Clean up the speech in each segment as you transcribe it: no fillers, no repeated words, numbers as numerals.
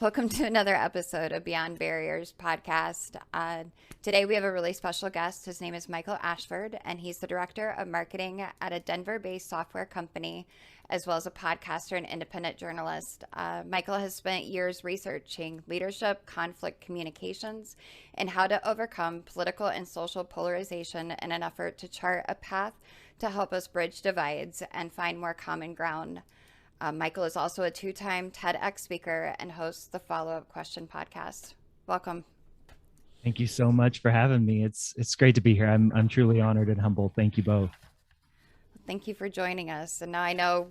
Welcome to another episode of Beyond Barriers podcast. Today we have a really special guest. His name is Michael Ashford, and he's the director of marketing at a Denver-based software company, as well as a podcaster and independent journalist. Michael has spent years researching leadership, conflict communications, and how to overcome political and social polarization in an effort to chart a path to help us bridge divides and find more common ground. Michael is also a two-time TEDx speaker and hosts the Follow-Up Question podcast. Welcome. Thank you so much for having me. It's great to be here. I'm truly honored and humbled. Thank you both. Thank you for joining us. And now I know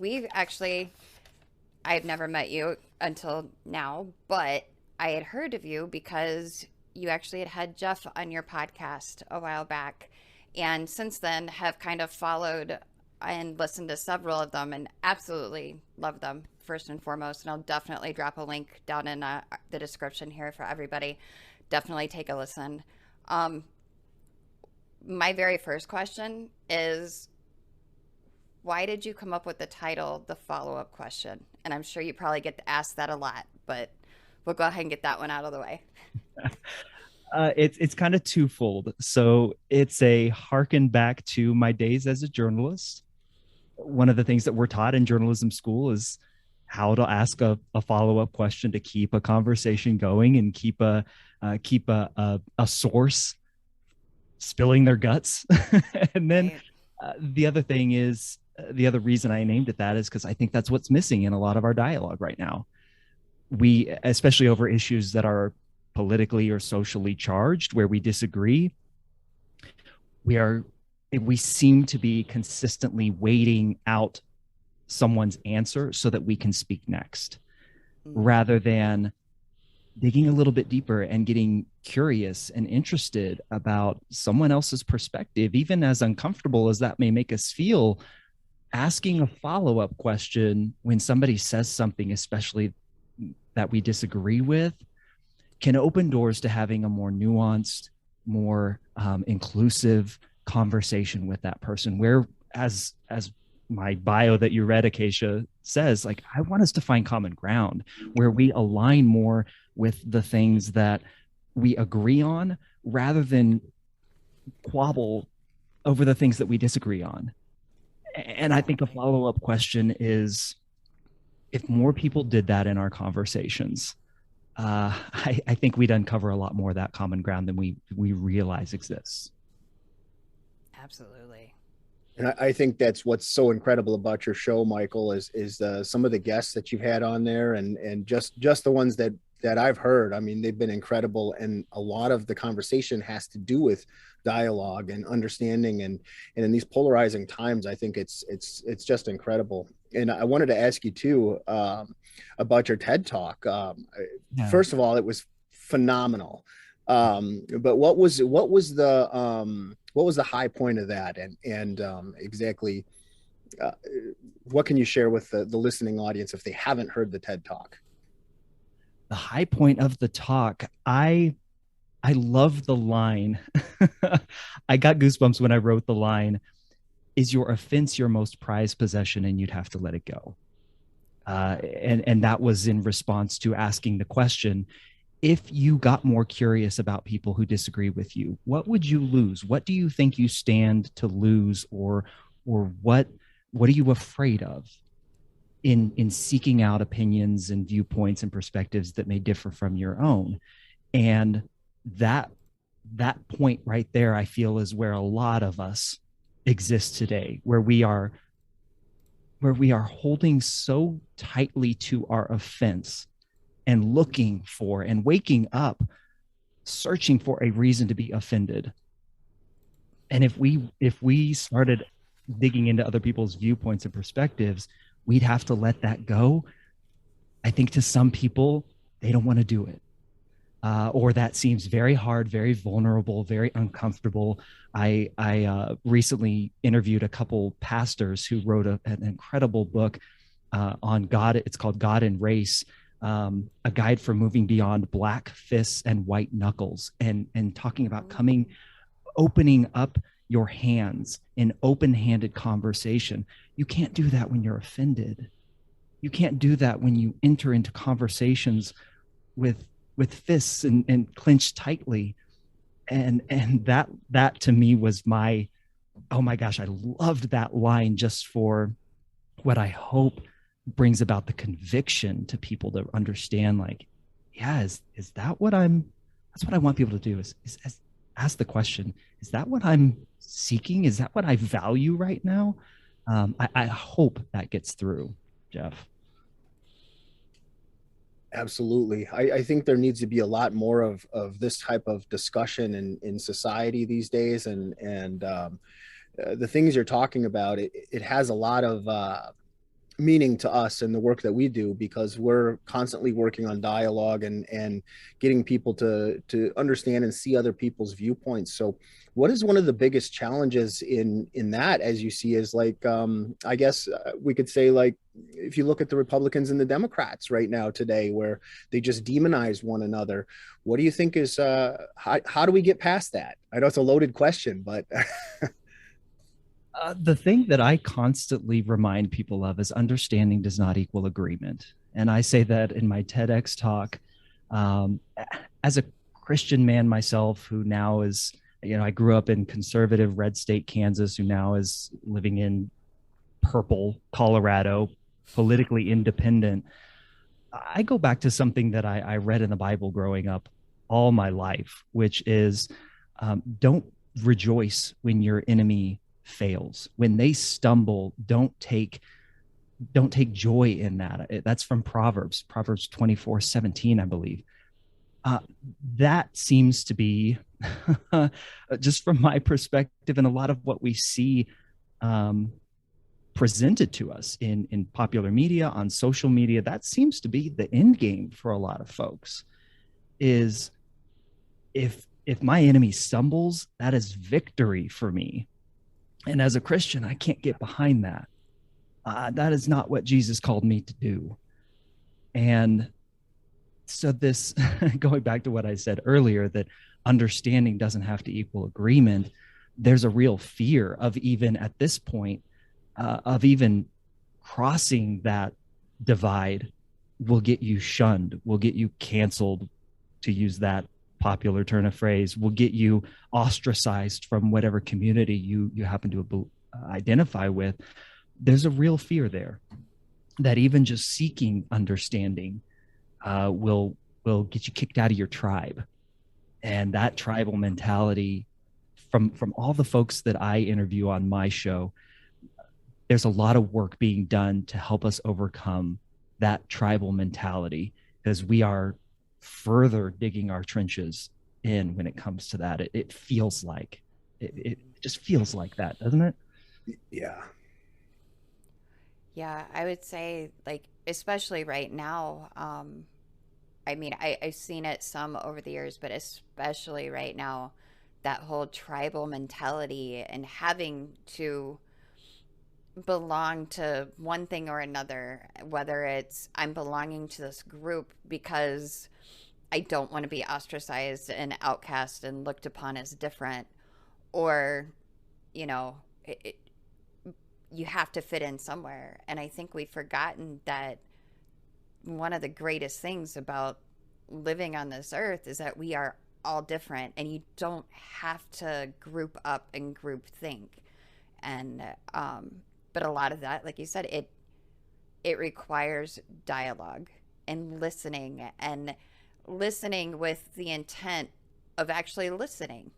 I've never met you until now, but I had heard of you because you actually had Jeff on your podcast a while back. And since then have kind of followed and listened to several of them and absolutely love them first and foremost. And I'll definitely drop a link down in the description here for everybody. Definitely take a listen. My very first question is, why did you come up with the title, The Follow-Up Question? And I'm sure you probably get asked that a lot, but we'll go ahead and get that one out of the way. It's kind of twofold. So it's a harken back to my days as a journalist. One of the things that we're taught in journalism school is how to ask a follow-up question to keep a conversation going and keep a source spilling their guts. And then the other thing is, the other reason I named it that is because I think that's what's missing in a lot of our dialogue right now. We, especially over issues that are politically or socially charged, where we disagree, we seem to be consistently waiting out someone's answer so that we can speak next, rather than digging a little bit deeper and getting curious and interested about someone else's perspective, even as uncomfortable as that may make us feel. Asking a follow-up question when somebody says something, especially that we disagree with, can open doors to having a more nuanced, more inclusive conversation with that person, where as my bio that you read, Acacia, says, like, I want us to find common ground where we align more with the things that we agree on, rather than quabble over the things that we disagree on. And I think a follow-up question is, if more people did that in our conversations, I think we'd uncover a lot more of that common ground than we realize exists. Absolutely. And I think that's what's so incredible about your show, Michael, is some of the guests that you've had on there, and just the ones that I've heard. I mean, they've been incredible, and a lot of the conversation has to do with dialogue and understanding, and in these polarizing times, I think it's just incredible. And I wanted to ask you too about your TED Talk. First of all, it was phenomenal. But what was the high point of that, and exactly what can you share with the listening audience if they haven't heard the TED Talk? The high point of the talk, I love the line. I got goosebumps when I wrote the line, "Is your offense your most prized possession, and you'd have to let it go?" And that was in response to asking the question, if you got more curious about people who disagree with you, what would you lose? What do you think you stand to lose, or what are you afraid of in seeking out opinions and viewpoints and perspectives that may differ from your own? And that point right there, I feel, is where a lot of us exist today, where we are holding so tightly to our offense and looking for and waking up searching for a reason to be offended. And if we started digging into other people's viewpoints and perspectives, we'd have to let that go. I think to some people, they don't want to do it. Or that seems very hard, very vulnerable, very uncomfortable. I recently interviewed a couple pastors who wrote an incredible book on God. It's called God and Race, a guide for moving beyond black fists and white knuckles, and talking about opening up your hands in open-handed conversation. You can't do that when you're offended. You can't do that when you enter into conversations with fists and clenched tightly. And that to me was my, oh my gosh, I loved that line just for what I hope brings about the conviction to people to understand, like, yeah, is that what that's what I want people to do is ask the question, is that what I'm seeking? Is that what I value right now? I hope that gets through, Jeff. Absolutely. I think there needs to be a lot more of this type of discussion in society these days. And the things you're talking about, it has a lot of meaning to us in the work that we do, because we're constantly working on dialogue and getting people to understand and see other people's viewpoints. So what is one of the biggest challenges in that, as you see, is like I guess we could say, like, if you look at the Republicans and the Democrats right now today, where they just demonize one another, what do you think is how do we get past that? I know it's a loaded question, but The thing that I constantly remind people of is understanding does not equal agreement. And I say that in my TEDx talk. Um, as a Christian man myself, who now is, I grew up in conservative red state Kansas, who now is living in purple Colorado, politically independent. I go back to something that I read in the Bible growing up all my life, which is don't rejoice when your enemy fails. When they stumble, don't take joy in that. That's from Proverbs 24:17, I believe. That seems to be just from my perspective, and a lot of what we see presented to us in popular media, on social media, that seems to be the end game for a lot of folks. Is if my enemy stumbles, that is victory for me. And as a Christian, I can't get behind that. That is not what Jesus called me to do. And so this, going back to what I said earlier, that understanding doesn't have to equal agreement. There's a real fear of, even at this point, of even crossing that divide will get you shunned, will get you canceled, to use that popular turn of phrase, will get you ostracized from whatever community you happen to identify with. There's a real fear there that even just seeking understanding will get you kicked out of your tribe. And that tribal mentality, from all the folks that I interview on my show, there's a lot of work being done to help us overcome that tribal mentality, because we are further digging our trenches in when it comes to that. It feels like it just feels like that, doesn't it? yeah. Yeah, I would say, like, especially right now, I mean, I've seen it some over the years, but especially right now, that whole tribal mentality and having to belong to one thing or another, whether it's I'm belonging to this group because I don't want to be ostracized and outcast and looked upon as different, or, you know, you have to fit in somewhere. And I think we've forgotten that one of the greatest things about living on this earth is that we are all different, and you don't have to group up and group think. And but a lot of that, like you said, it requires dialogue and listening with the intent of actually listening,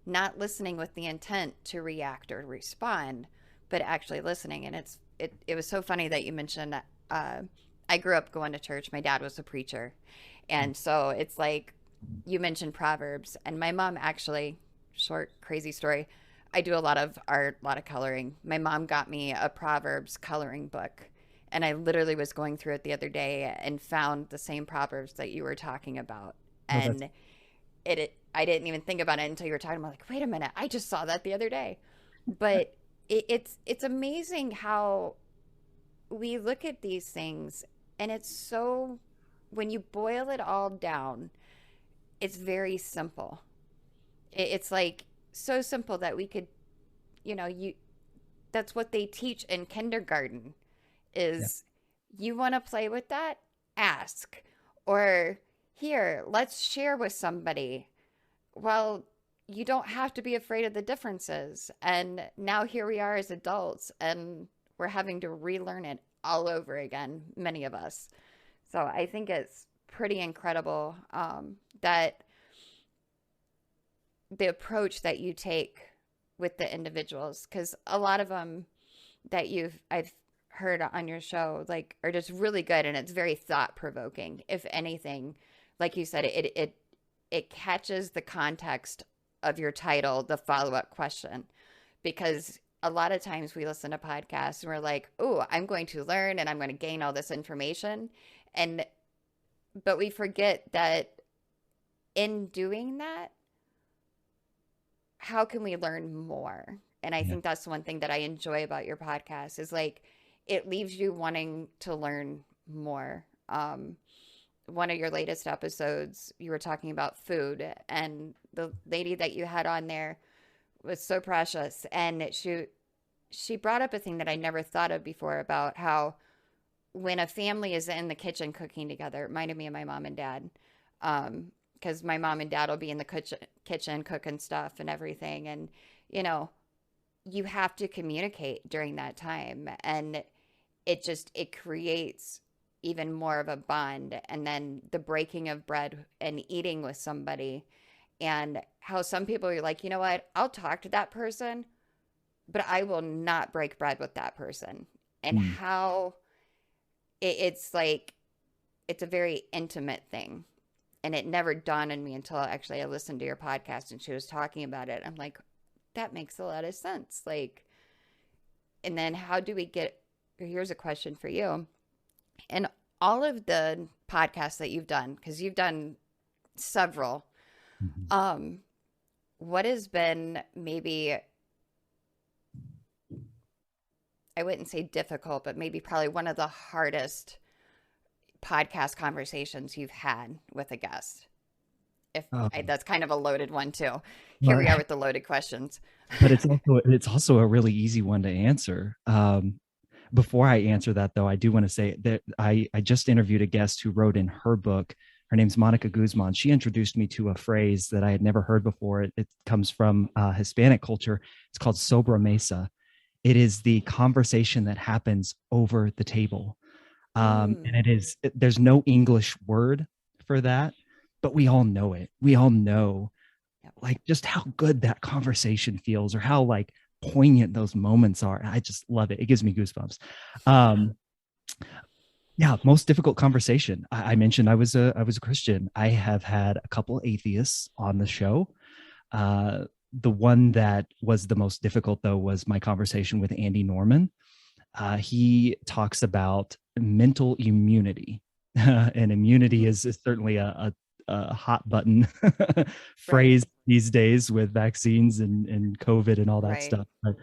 not listening with the intent to react or respond, but actually listening. And it was so funny that you mentioned I grew up going to church. My dad was a preacher. And so it's like you mentioned Proverbs, and my mom actually, short crazy story, I do a lot of art, a lot of coloring. My mom got me a Proverbs coloring book, and I literally was going through it the other day and found the same Proverbs that you were talking about. Oh, And I didn't even think about it until you were talking about, like, wait a minute, I just saw that the other day. But it's amazing how we look at these things, and it's so, when you boil it all down, it's very simple. It's like so simple that we could, you that's what they teach in kindergarten yeah. is, you want to play with that? Ask. Or here, let's share with somebody. Well, you don't have to be afraid of the differences. And now here we are as adults, and we're having to relearn it all over again, many of us. So I think it's pretty incredible that the approach that you take with the individuals, because a lot of them that I've heard on your show like are just really good, and it's very thought provoking. If anything, like you said, it catches the context of your title, the follow-up question, because a lot of times we listen to podcasts and we're like, oh, I'm going to learn and I'm going to gain all this information. But we forget that in doing that, how can we learn more? And I think that's one thing that I enjoy about your podcast is like, it leaves you wanting to learn more. One of your latest episodes, you were talking about food, and the lady that you had on there was so precious. And she brought up a thing that I never thought of before about how when a family is in the kitchen cooking together, it reminded me of my mom and dad. Because my mom and dad will be in the kitchen cooking stuff and everything. And, you know, you have to communicate during that time. And it creates even more of a bond. And then the breaking of bread and eating with somebody, and how some people are like, you know what, I'll talk to that person, but I will not break bread with that person. And how it's like, it's a very intimate thing. And it never dawned on me until actually I listened to your podcast and she was talking about it. I'm like, that makes a lot of sense. Like, and then how do we get, here's a question for you. And all of the podcasts that you've done, because you've done several, what has been maybe, I wouldn't say difficult, but maybe probably one of the hardest podcast conversations you've had with a guest? That's kind of a loaded one too. Here we are with the loaded questions. But it's also a really easy one to answer. Before I answer that, though, I do want to say that I just interviewed a guest who wrote in her book. Her name's Monica Guzman. She introduced me to a phrase that I had never heard before. It comes from Hispanic culture. It's called sobremesa. It is the conversation that happens over the table. And there's no English word for that, but we all know it. We all know like just how good that conversation feels, or how like poignant those moments are. I just love it. It gives me goosebumps. Most difficult conversation. I mentioned I was a Christian. I have had a couple atheists on the show. The one that was the most difficult, though, was my conversation with Andy Norman. He talks about mental immunity, and immunity is certainly a hot button phrase these days with vaccines and COVID and all that stuff. But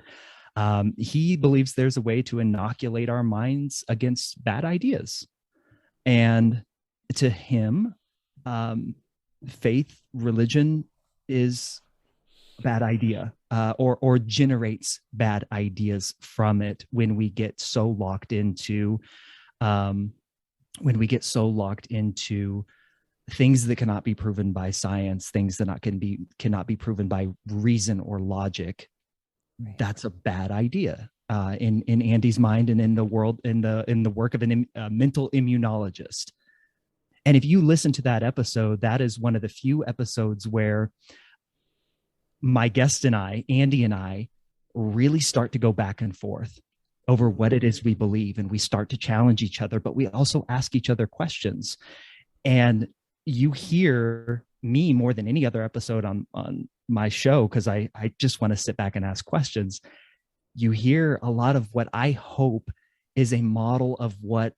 he believes there's a way to inoculate our minds against bad ideas. And to him, faith, religion is a bad idea, or generates bad ideas from it when we get so locked into things that cannot be proven by science, things that cannot be proven by reason or logic. That's a bad idea in Andy's mind, and in the world, in the work of a mental immunologist. And if you listen to that episode, that is one of the few episodes where my guest and I, Andy and I, really start to go back and forth over what it is we believe, and we start to challenge each other, but we also ask each other questions. And you hear me more than any other episode on my show, because I just want to sit back and ask questions. You hear a lot of what I hope is a model of what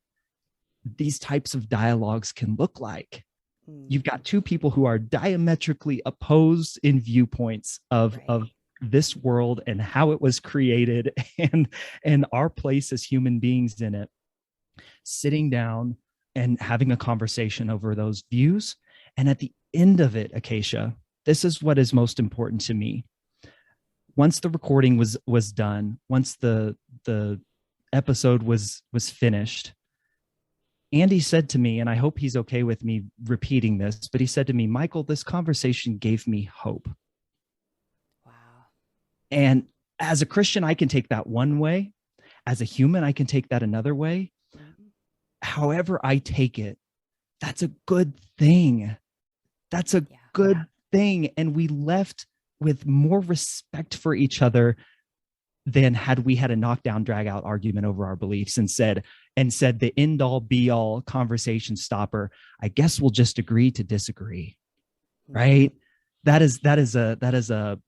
these types of dialogues can look like. You've got two people who are diametrically opposed in viewpoints of this world and how it was created, and our place as human beings in it, sitting down and having a conversation over those views. And at the end of it, Acacia, this is what is most important to me. Once the recording was done, once the episode was finished, Andy said to me, and I hope he's okay with me repeating this, but he said to me, Michael, this conversation gave me hope. Wow. And as a Christian, I can take that one way. As a human, I can take that another way. Mm-hmm. However I take it, that's a good thing. That's a good thing. And we left with more respect for each other than had we had a knockdown, drag out argument over our beliefs and said the end all be all conversation stopper, I guess we'll just agree to disagree. Right? That's a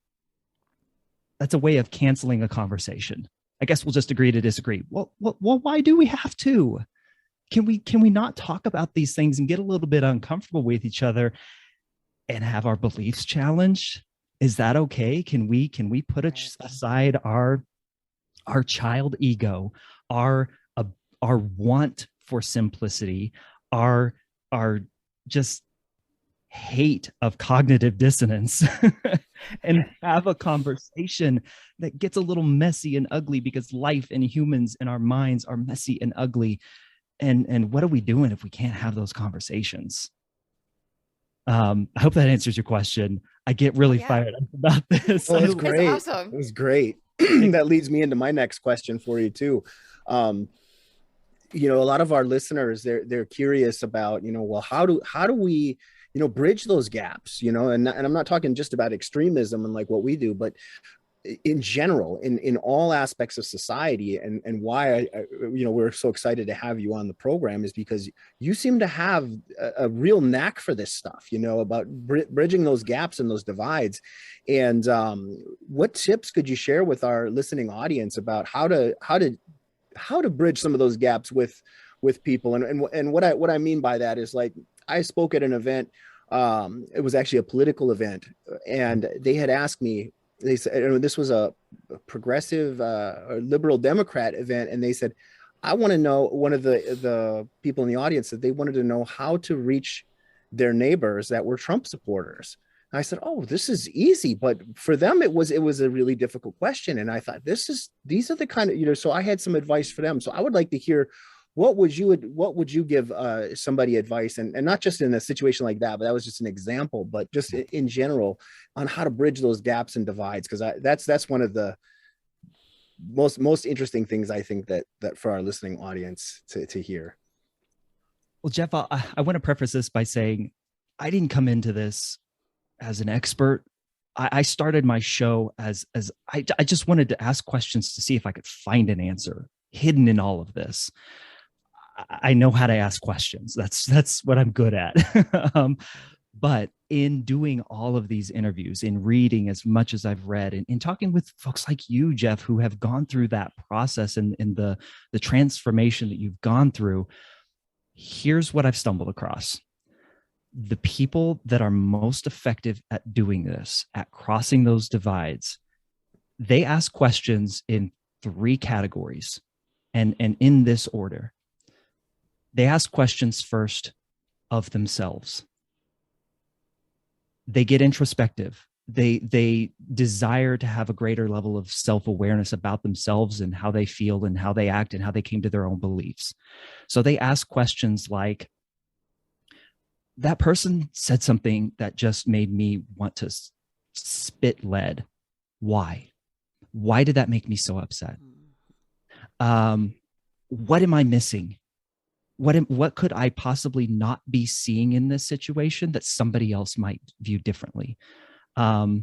way of canceling a conversation. I guess we'll just agree to disagree. Well, why do we have to? Can we not talk about these things and get a little bit uncomfortable with each other and have our beliefs challenged? Is that okay? Can we put aside our child ego, our want for simplicity, our just hate of cognitive dissonance and have a conversation that gets a little messy and ugly, because life and humans and our minds are messy and ugly. And what are we doing if we can't have those conversations? I hope that answers your question. I get really fired up about this. Well, it's great. It's awesome. It was great. That leads me into my next question for you too. A lot of our listeners, they're curious about, well, how do we, bridge those gaps, and I'm not talking just about extremism and like what we do, but in general, in all aspects of society. And why we're so excited to have you on the program is because you seem to have a real knack for this stuff, about bridging those gaps and those divides. And what tips could you share with our listening audience about how to bridge some of those gaps with people? And what I mean by that is, like, I spoke at an event. It was actually a political event, and they had asked me. They said, this was a progressive or liberal Democrat event, and they said, I want to know, one of the people in the audience said they wanted to know how to reach their neighbors that were Trump supporters. And I said, oh, this is easy, but for them it was a really difficult question. And I thought, these are the kind of, so I had some advice for them. So I would like to hear, what would you give somebody advice, and not just in a situation like that, but that was just an example, but just in general on how to bridge those gaps and divides, because that's one of the most interesting things I think that for our listening audience to hear. Well, Jeff, I want to preface this by saying I didn't come into this as an expert. I started my show as I just wanted to ask questions to see if I could find an answer hidden in all of this. I know how to ask questions. That's what I'm good at. But in doing all of these interviews, in reading as much as I've read, and in talking with folks like you, Jeff, who have gone through that process and the transformation that you've gone through, here's what I've stumbled across. The people that are most effective at doing this, at crossing those divides, they ask questions in 3 categories, and in this order. They ask questions first of themselves. They get introspective. They desire to have a greater level of self-awareness about themselves and how they feel and how they act and how they came to their own beliefs. So they ask questions like, that person said something that just made me want to spit lead. Why? Why did that make me so upset? What am I missing? What could I possibly not be seeing in this situation that somebody else might view differently? How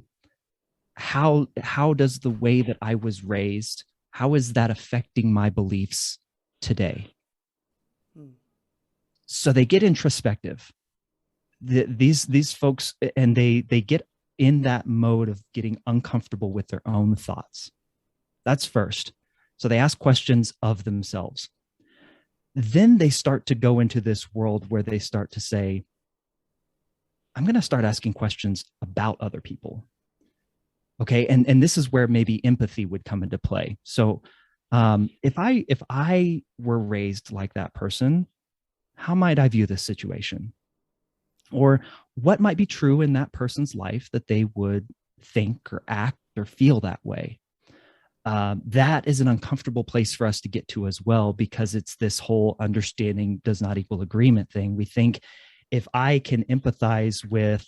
does the way that I was raised, how is that affecting my beliefs today? So they get introspective. These folks, and they get in that mode of getting uncomfortable with their own thoughts. That's first. So they ask questions of themselves. Then they start to go into this world where they start to say, I'm going to start asking questions about other people. Okay. And this is where maybe empathy would come into play. So if I were raised like that person, how might I view this situation? Or what might be true in that person's life that they would think or act or feel that way? that is an uncomfortable place for us to get to as well, because it's this whole understanding does not equal agreement thing. We think if I can empathize with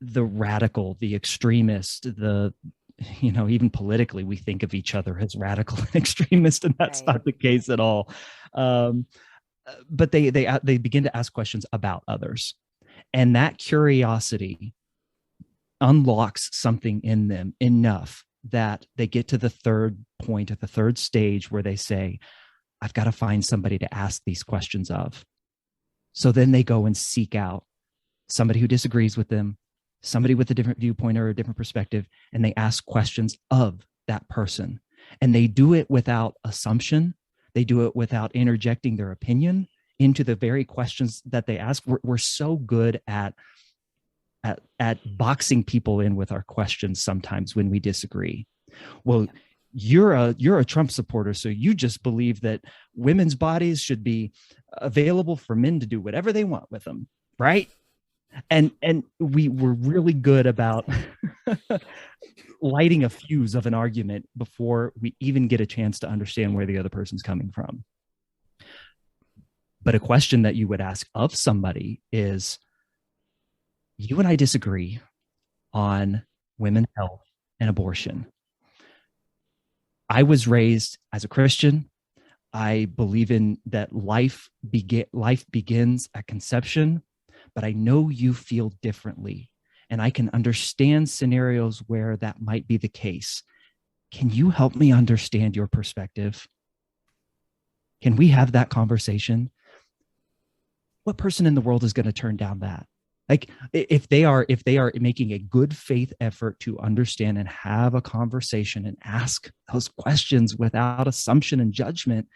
the radical, the extremist, even politically, we think of each other as radical and extremist, and that's Right. not the case at all. But they begin to ask questions about others, and that curiosity unlocks something in them enough that they get to the third point, at the third stage, where they say, I've got to find somebody to ask these questions of. So then they go and seek out somebody who disagrees with them, somebody with a different viewpoint or a different perspective, and they ask questions of that person. And they do it without assumption. They do it without interjecting their opinion into the very questions that they ask. We're so good at boxing people in with our questions sometimes when we disagree. Well, you're a Trump supporter, so you just believe that women's bodies should be available for men to do whatever they want with them, right? And we were really good about lighting a fuse of an argument before we even get a chance to understand where the other person's coming from. But a question that you would ask of somebody is, you and I disagree on women's health and abortion. I was raised as a Christian. I believe in that life begins at conception, but I know you feel differently, and I can understand scenarios where that might be the case. Can you help me understand your perspective? Can we have that conversation? What person in the world is going to turn down that? Like, if they are making a good faith effort to understand and have a conversation and ask those questions without assumption and judgment,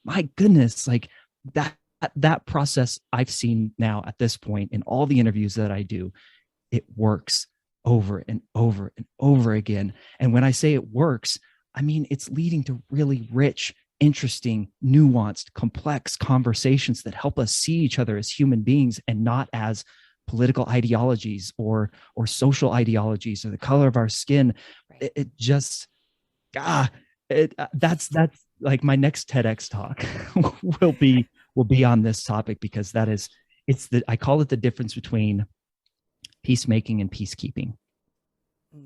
my goodness, like that process I've seen now at this point in all the interviews that I do, it works over and over and over again. And when I say it works, I mean, it's leading to really rich, interesting, nuanced, complex conversations that help us see each other as human beings and not as political ideologies or social ideologies or the color of our skin. That's like my next TEDx talk will be on this topic, because I call it the difference between peacemaking and peacekeeping.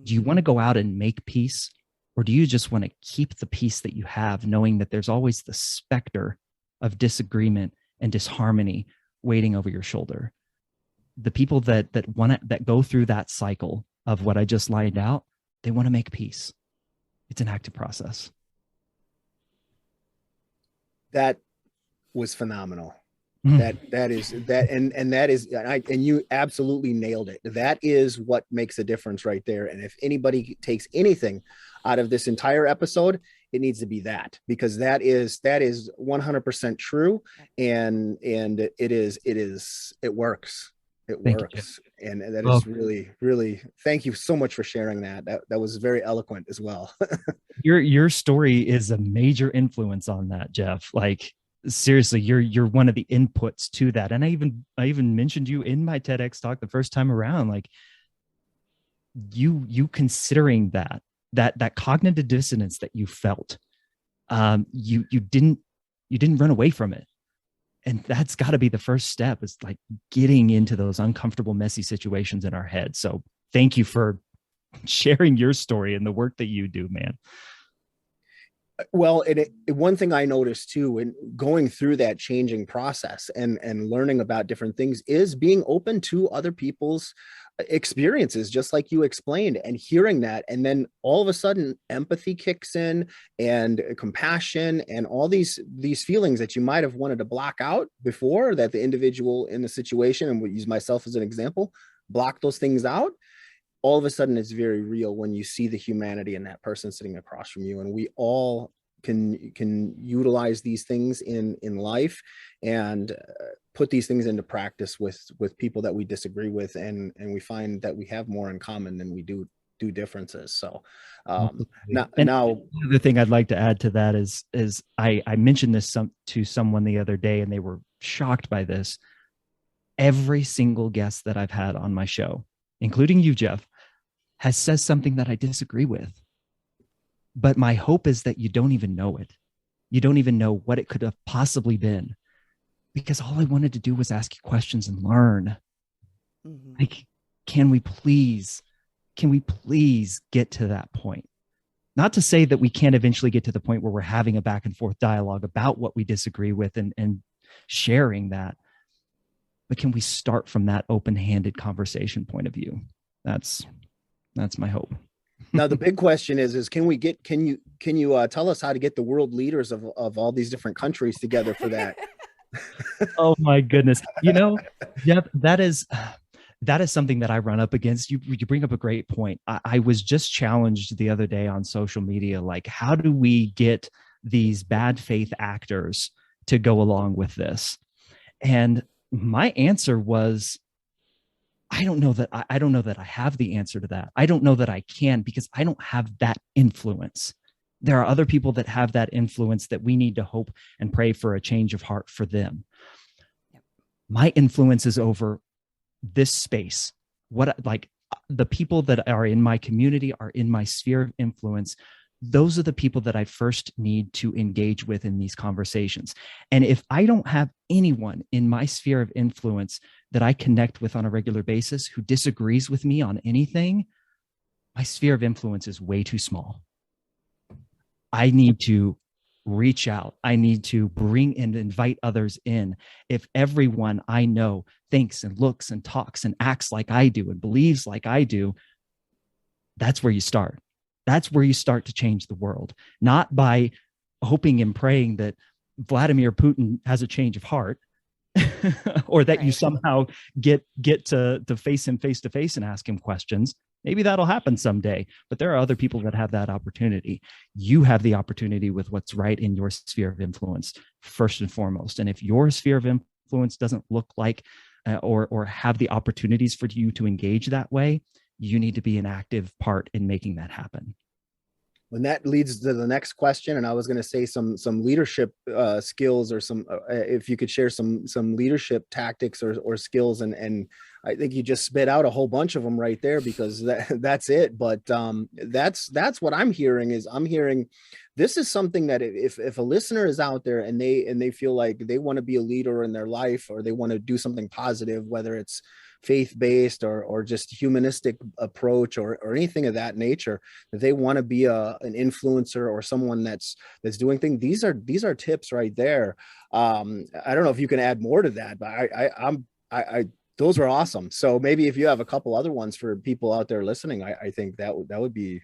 Do you want to go out and make peace, or do you just want to keep the peace that you have, knowing that there's always the specter of disagreement and disharmony waiting over your shoulder? The people that go through that cycle of what I just lined out, they want to make peace. It's an active process. That was phenomenal. And you absolutely nailed it. That is what makes a difference right there. And if anybody takes anything out of this entire episode, it needs to be that, because that is 100% true. And it works. It works. And that is really, really, thank you so much for sharing that. That was very eloquent as well. Your story is a major influence on that, Jeff. Like, seriously, you're one of the inputs to that. And I even mentioned you in my TEDx talk the first time around. Like, you considering that cognitive dissonance that you felt, you didn't run away from it. And that's got to be the first step, is like getting into those uncomfortable, messy situations in our head. So thank you for sharing your story and the work that you do, man. Well, one thing I noticed too, in going through that changing process and learning about different things, is being open to other people's experiences, just like you explained, and hearing that. And then all of a sudden empathy kicks in, and compassion, and all these feelings that you might have wanted to block out before, that the individual in the situation, and we'll use myself as an example, block those things out. All of a sudden it's very real when you see the humanity in that person sitting across from you. And we all can utilize these things in life, and put these things into practice with people that we disagree with, and we find that we have more in common than we do differences. So now the other thing I'd like to add to that is I mentioned this to someone the other day, and they were shocked by this. Every single guest that I've had on my show, including you, Jeff, has said something that I disagree with. But my hope is that you don't even know it. You don't even know what it could have possibly been, because all I wanted to do was ask you questions and learn. Mm-hmm. Like, can we please get to that point? Not to say that we can't eventually get to the point where we're having a back and forth dialogue about what we disagree with and sharing that, but can we start from that open-handed conversation point of view? That's my hope. Now, the big question is can you tell us how to get the world leaders of all these different countries together for that? Oh my goodness. Jeff, that is something that I run up against. You bring up a great point. I was just challenged the other day on social media, like, how do we get these bad faith actors to go along with this? And my answer was, I don't know that I have the answer to that. I don't know that I can, because I don't have that influence. There are other people that have that influence that we need to hope and pray for a change of heart for them. My influence is over this space. Like, the people that are in my community are in my sphere of influence. Those are the people that I first need to engage with in these conversations. And if I don't have anyone in my sphere of influence that I connect with on a regular basis who disagrees with me on anything, my sphere of influence is way too small. I need to reach out. I need to bring and invite others in. If everyone I know thinks and looks and talks and acts like I do and believes like I do, that's where you start. That's where you start to change the world, not by hoping and praying that Vladimir Putin has a change of heart or that you somehow get to face him face to face and ask him questions. Maybe that'll happen someday, but there are other people that have that opportunity. You have the opportunity with what's right in your sphere of influence, first and foremost. And if your sphere of influence doesn't look like or have the opportunities for you to engage that way, you need to be an active part in making that happen. When that leads to the next question, and I was going to say some leadership skills, or some if you could share some leadership tactics or skills, and I think you just spit out a whole bunch of them right there, because that's it. But that's what I'm hearing. This is something that if a listener is out there and they feel like they want to be a leader in their life, or they want to do something positive, whether it's faith-based or just humanistic approach or anything of that nature, that they want to be an influencer or someone that's doing things, these are tips right there. I don't know if you can add more to that, but I those were awesome. So maybe if you have a couple other ones for people out there listening, I think that would be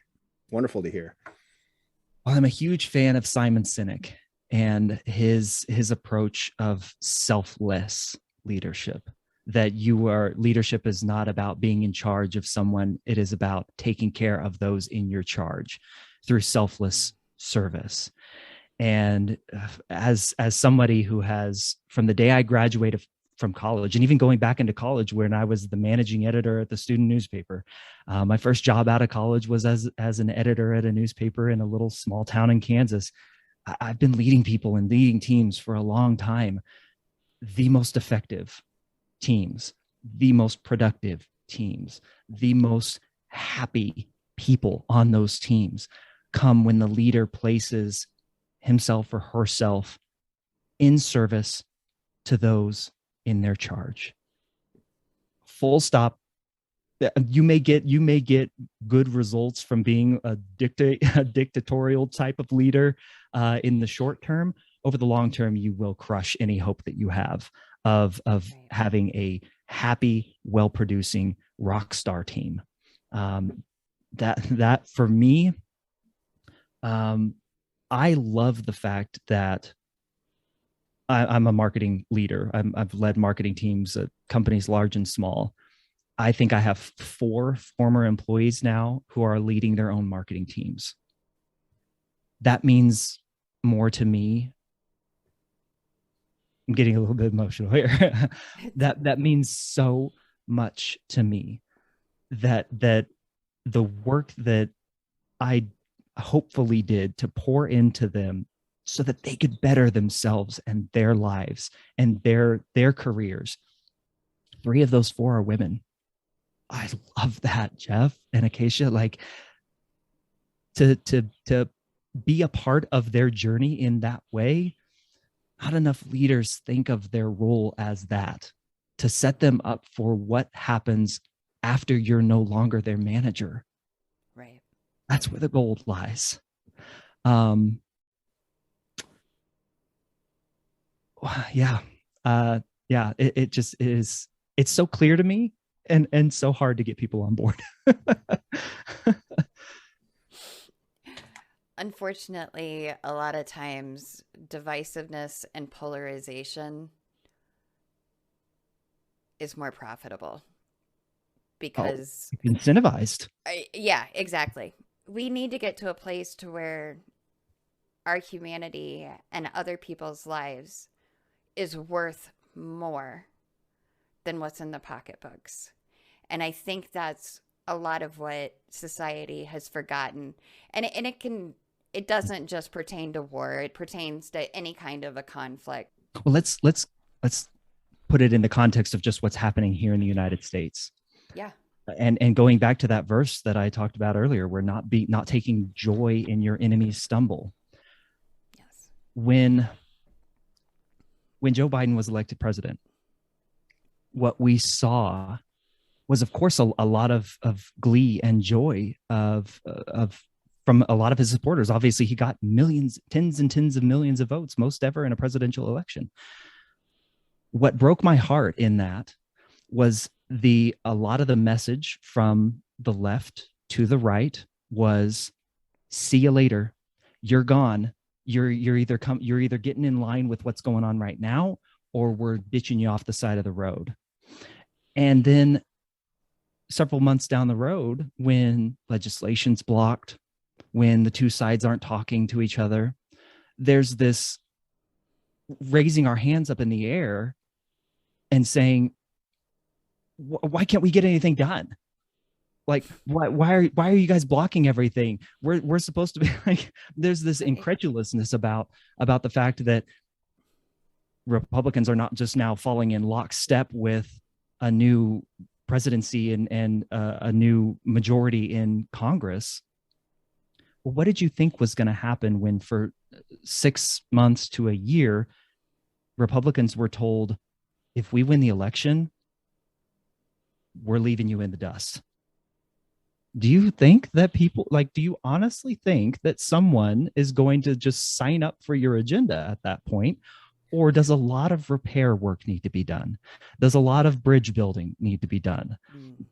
wonderful to hear. Well, I'm a huge fan of Simon Sinek and his approach of selfless leadership. That leadership is not about being in charge of someone. It is about taking care of those in your charge through selfless service. And as somebody who has, from the day I graduated from college, and even going back into college when I was the managing editor at the student newspaper, my first job out of college was as an editor at a newspaper in a little small town in Kansas. I've been leading people and leading teams for a long time. The most effective teams, the most productive teams, the most happy people on those teams come when the leader places himself or herself in service to those in their charge. Full stop. You may get good results from being a dictatorial type of leader in the short term. Over the long term, you will crush any hope that you have of having a happy, well-producing rock star team. That for me, I love the fact that I'm a marketing leader. I've led marketing teams at companies large and small. I think I have 4 former employees now who are leading their own marketing teams. That means more to me. I'm getting a little bit emotional here. that means so much to me, that the work that I hopefully did to pour into them so that they could better themselves and their lives and their careers. 3 of those 4 are women. I love that, Jeff and Acacia. Like, to be a part of their journey in that way, not enough leaders think of their role as that, to set them up for what happens after you're no longer their manager. Right. That's where the gold lies. Yeah. It just is. It's so clear to me and so hard to get people on board. Unfortunately, a lot of times divisiveness and polarization is more profitable because incentivized. Yeah, exactly. We need to get to a place to where our humanity and other people's lives is worth more than what's in the pocketbooks. And I think that's a lot of what society has forgotten. And it doesn't just pertain to war, it pertains to any kind of a conflict. Well, let's put it in the context of just what's happening here in the United States. Yeah. And going back to that verse that I talked about earlier, we're not taking joy in your enemy's stumble. Yes. When Joe Biden was elected president, what we saw was, of course, a lot of glee and joy from a lot of his supporters. Obviously, he got millions, tens and tens of millions of votes, most ever in a presidential election. What broke my heart in that was a lot of the message from the left to the right was, see you later. You're gone. You're either getting in line with what's going on right now, or we're ditching you off the side of the road. And then several months down the road, when legislation's blocked, when the two sides aren't talking to each other, there's this raising our hands up in the air and saying, why can't we get anything done? Like, why are you guys blocking everything? We're supposed to be like, there's this incredulousness about the fact that Republicans are not just now falling in lockstep with a new presidency and a new majority in Congress. Well, what did you think was going to happen when for 6 months to a year, Republicans were told, if we win the election, we're leaving you in the dust? Do you think that do you honestly think that someone is going to just sign up for your agenda at that point? Or does a lot of repair work need to be done? Does a lot of bridge building need to be done?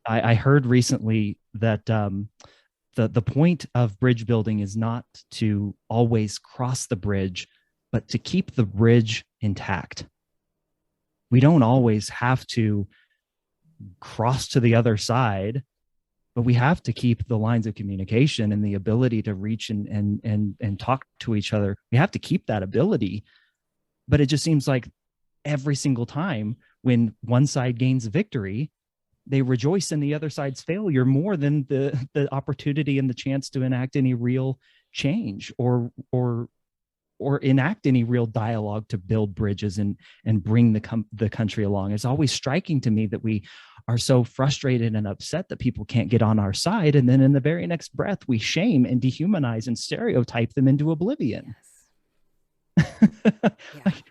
I heard recently that the point of bridge building is not to always cross the bridge, but to keep the bridge intact. We don't always have to cross to the other side, but we have to keep the lines of communication and the ability to reach and talk to each other. We have to keep that ability. But it just seems like every single time when one side gains a victory, they rejoice in the other side's failure more than the opportunity and the chance to enact any real change or enact any real dialogue to build bridges and bring the country along. It's always striking to me that we are so frustrated and upset that people can't get on our side. And then in the very next breath, we shame and dehumanize and stereotype them into oblivion. Yes.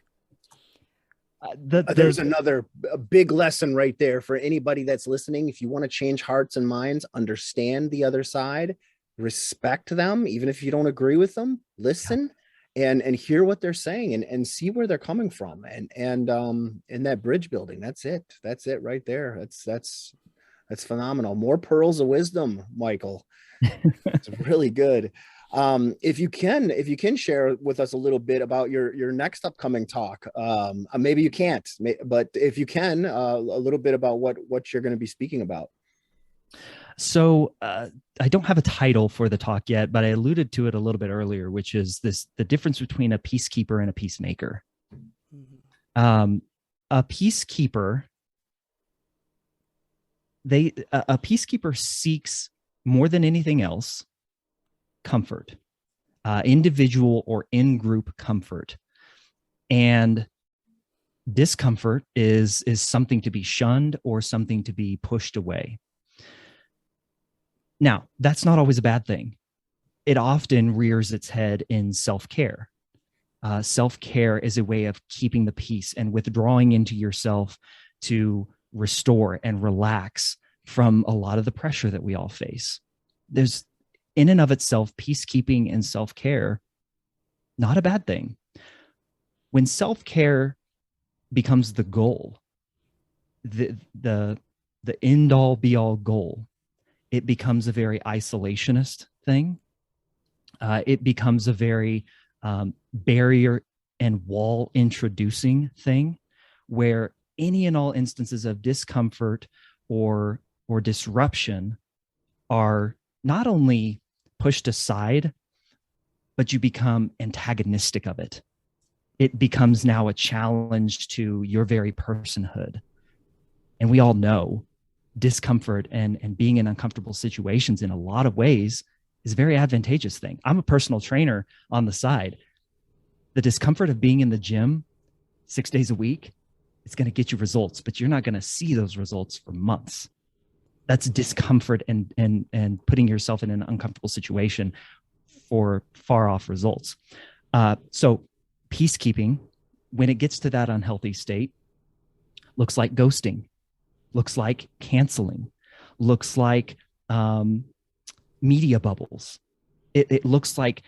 There's another big lesson right there for anybody that's listening. If you want to change hearts and minds, understand the other side, respect them, even if you don't agree with them, listen and hear what they're saying and see where they're coming from. And that bridge building, that's it right there. That's phenomenal. More pearls of wisdom, Michael. It's really good. If you can share with us a little bit about your next upcoming talk, maybe you can't, but if you can, a little bit about what you're going to be speaking about. So I don't have a title for the talk yet, but I alluded to it a little bit earlier, which is the difference between a peacekeeper and a peacemaker. Mm-hmm. A peacekeeper, a peacekeeper seeks more than anything else comfort, individual or in-group comfort, and discomfort is something to be shunned or something to be pushed away. Now, that's not always a bad thing. it often rears its head in self-care. Self-care is a way of keeping the peace and withdrawing into yourself to restore and relax from a lot of the pressure that we all face. There's, in and of itself, peacekeeping and self-care, not a bad thing. When self-care becomes the goal, the end-all be-all goal, it becomes a very isolationist thing. It becomes a very barrier and wall introducing thing, where any and all instances of discomfort or disruption are not only pushed aside, but you become antagonistic of it. It becomes now a challenge to your very personhood. And we all know discomfort and being in uncomfortable situations in a lot of ways is a very advantageous thing. I'm a personal trainer on the side. The discomfort of being in the gym 6 days a week, it's going to get you results, but you're not going to see those results for months. That's discomfort and putting yourself in an uncomfortable situation for far off results. So peacekeeping, when it gets to that unhealthy state, looks like ghosting, looks like canceling, looks like media bubbles. It looks like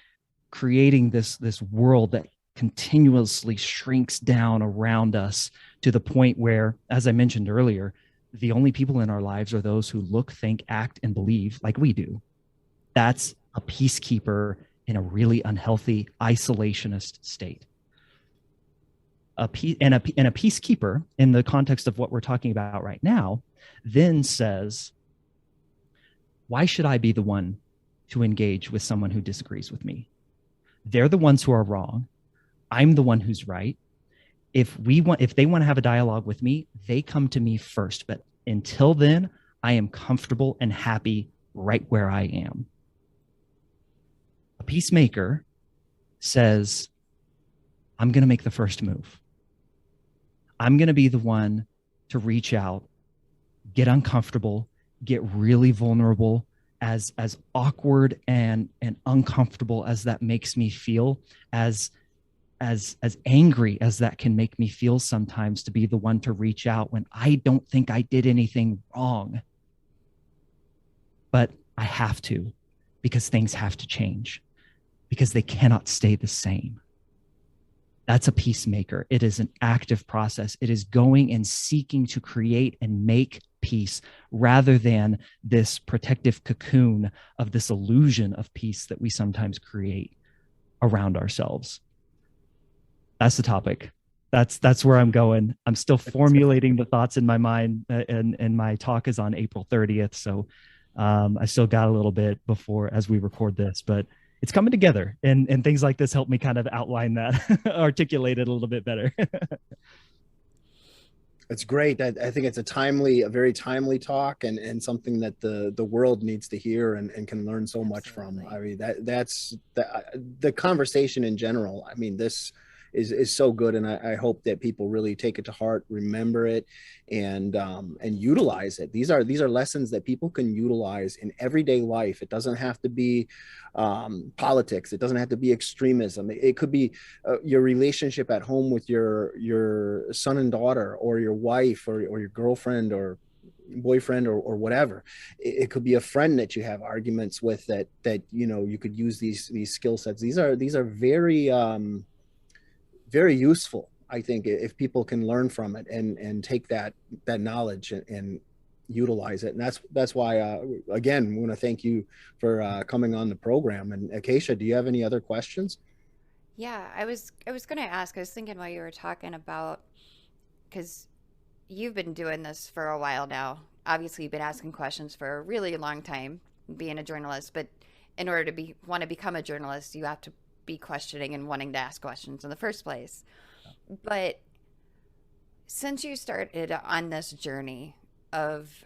creating this world that continuously shrinks down around us to the point where, as I mentioned earlier, the only people in our lives are those who look, think, act, and believe like we do. That's a peacekeeper in a really unhealthy, isolationist state. A peacekeeper, in the context of what we're talking about right now, then says, why should I be the one to engage with someone who disagrees with me? They're the ones who are wrong. I'm the one who's right. If they want to have a dialogue with me, they come to me first. But until then, I am comfortable and happy right where I am. A peacemaker says, I'm going to make the first move. I'm going to be the one to reach out, get uncomfortable, get really vulnerable, as awkward and uncomfortable as that makes me feel, as angry as that can make me feel sometimes, to be the one to reach out when I don't think I did anything wrong. But I have to, because things have to change, because they cannot stay the same. That's a peacemaker. It is an active process. It is going and seeking to create and make peace, rather than this protective cocoon of this illusion of peace that we sometimes create around ourselves. That's the topic. That's where I'm going. I'm still formulating the thoughts in my mind, and my talk is on April 30th. So I still got a little bit before as we record this, but it's coming together, and things like this help me kind of outline that, articulate it a little bit better. It's great. I think it's a very timely talk, and something that the world needs to hear and can learn so much from. I mean, that's the conversation in general. I mean, this is so good, and I hope that people really take it to heart, remember it, and utilize it. These are lessons that people can utilize in everyday life. It doesn't have to be politics. It doesn't have to be extremism. It could be your relationship at home with your son and daughter, or your wife, or your girlfriend, or boyfriend, or whatever. It could be a friend that you have arguments with, that you could use these skill sets. These are very very useful, I think, if people can learn from it and take that knowledge and utilize it. And that's why, again, we want to thank you for coming on the program. And Acacia, do you have any other questions? Yeah, I was going to ask. I was thinking while you were talking about, because you've been doing this for a while now. Obviously, you've been asking questions for a really long time, being a journalist. But in order to want to become a journalist, you have to be questioning and wanting to ask questions in the first place. But since you started on this journey of,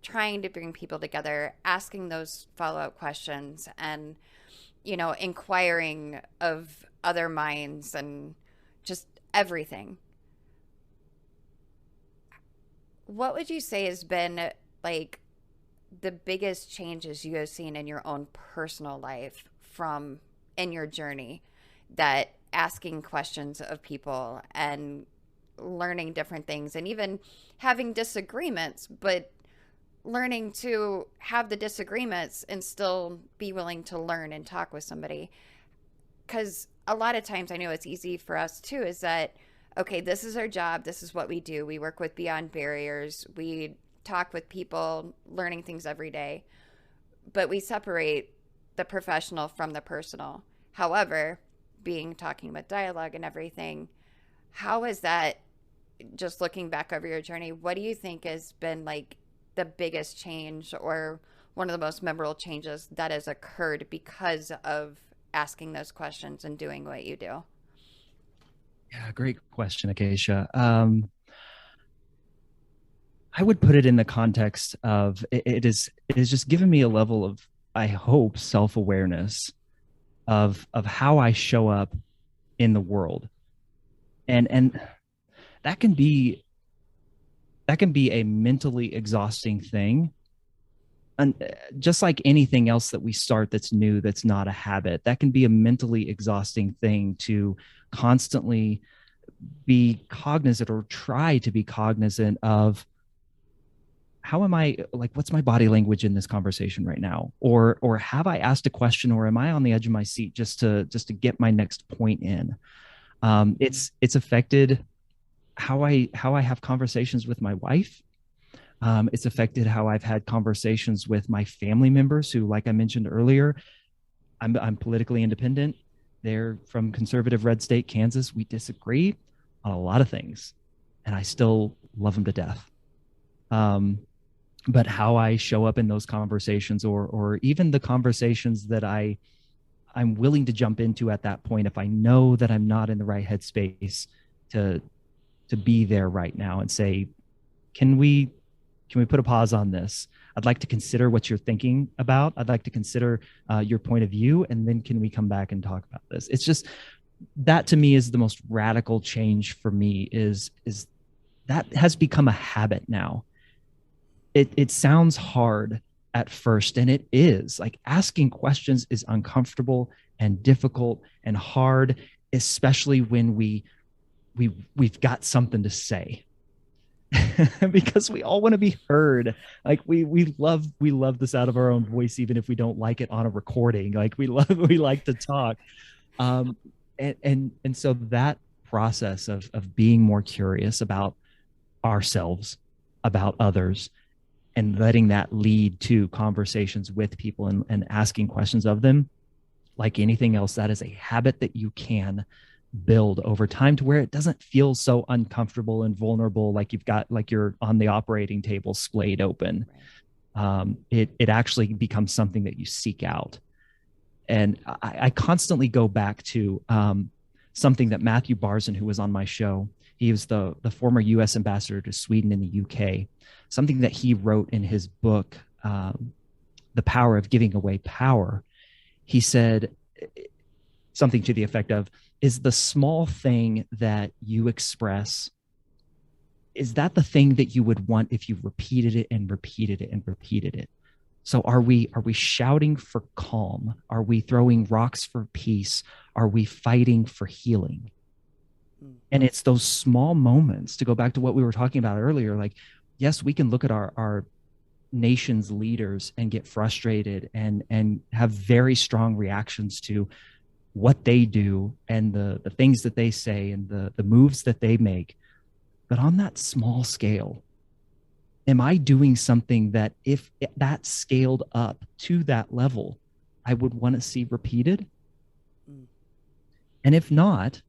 trying to bring people together, asking those follow-up questions, and, inquiring of other minds and just everything, what would you say has been like the biggest changes you have seen in your own personal life from in your journey, that asking questions of people and learning different things and even having disagreements, but learning to have the disagreements and still be willing to learn and talk with somebody. Because a lot of times I know it's easy for us too, is that, okay, this is our job, this is what we do. We work with Beyond Barriers, we talk with people, learning things every day, but we separate the professional from the personal. However, talking about dialogue and everything, how is that, just looking back over your journey, what do you think has been like the biggest change or one of the most memorable changes that has occurred because of asking those questions and doing what you do? Yeah, great question, Acacia. I would put it in the context of it is just given me a level of, I hope, self-awareness of how I show up in the world. And that can be a mentally exhausting thing. And just like anything else that we start that's new, that's not a habit, that can be a mentally exhausting thing to constantly be cognizant or try to be cognizant of, how am I, like, what's my body language in this conversation right now? Or have I asked a question, or am I on the edge of my seat just to get my next point in? It's affected how I have conversations with my wife. It's affected how I've had conversations with my family members who, like I mentioned earlier, I'm politically independent. They're from conservative red state, Kansas. We disagree on a lot of things, and I still love them to death. But how I show up in those conversations, or even the conversations that I'm willing to jump into at that point, if I know that I'm not in the right headspace to be there right now, and say, can we put a pause on this? I'd like to consider what you're thinking about. I'd like to consider your point of view, and then can we come back and talk about this? It's just, that to me is the most radical change for me, is that has become a habit now. It sounds hard at first, and it is. Like, asking questions is uncomfortable and difficult and hard, especially when we've got something to say. Because we all want to be heard. Like, we love the sound of our own voice, even if we don't like it on a recording. Like, we like to talk. And so that process of being more curious about ourselves, about others, and letting that lead to conversations with people, and asking questions of them, like anything else, that is a habit that you can build over time to where it doesn't feel so uncomfortable and vulnerable, like you're on the operating table splayed open. It actually becomes something that you seek out. And I constantly go back to something that Matthew Barzin, who was on my show, he was the former U.S. ambassador to Sweden and the U.K., something that he wrote in his book, The Power of Giving Away Power. He said something to the effect of, is the small thing that you express, is that the thing that you would want if you repeated it and repeated it and repeated it? So are we shouting for calm? Are we throwing rocks for peace? Are we fighting for healing? And it's those small moments, to go back to what we were talking about earlier. Like, yes, we can look at our nation's leaders and get frustrated and have very strong reactions to what they do and the things that they say and the moves that they make. But on that small scale, am I doing something that, if that scaled up to that level, I would want to see repeated? And if not,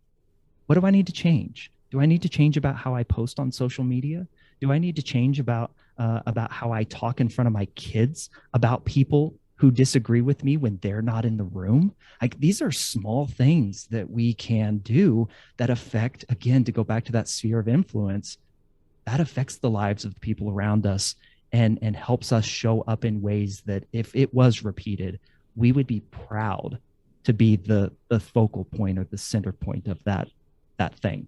what do I need to change? Do I need to change about how I post on social media? Do I need to change about how I talk in front of my kids about people who disagree with me when they're not in the room? Like, these are small things that we can do that affect, again, to go back to that sphere of influence, that affects the lives of the people around us, and helps us show up in ways that, if it was repeated, we would be proud to be the focal point or the center point of that thing.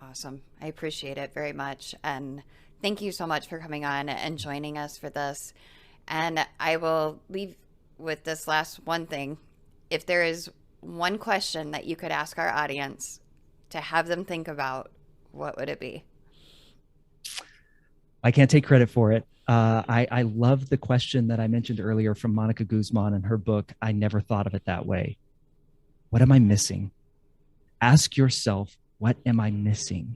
Awesome. I appreciate it very much. And Thank you so much for coming on and joining us for this. And I will leave with this last one thing. If there is one question that you could ask our audience to have them think about, what would it be? I can't take credit for it. I love the question that I mentioned earlier from Monica Guzman in her book, I Never Thought of It That Way. What am I missing? Ask yourself, what am I missing?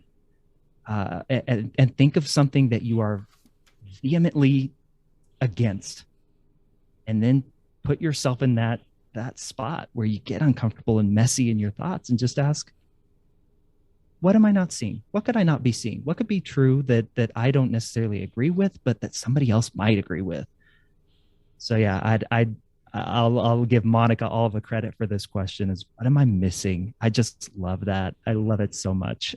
And think of something that you are vehemently against, and then put yourself in that spot where you get uncomfortable and messy in your thoughts, and just ask, what am I not seeing? What could I not be seeing? What could be true that I don't necessarily agree with, but that somebody else might agree with? So yeah, I'll give Monica all the credit for this question. Is what am I missing? I just love that. I love it so much.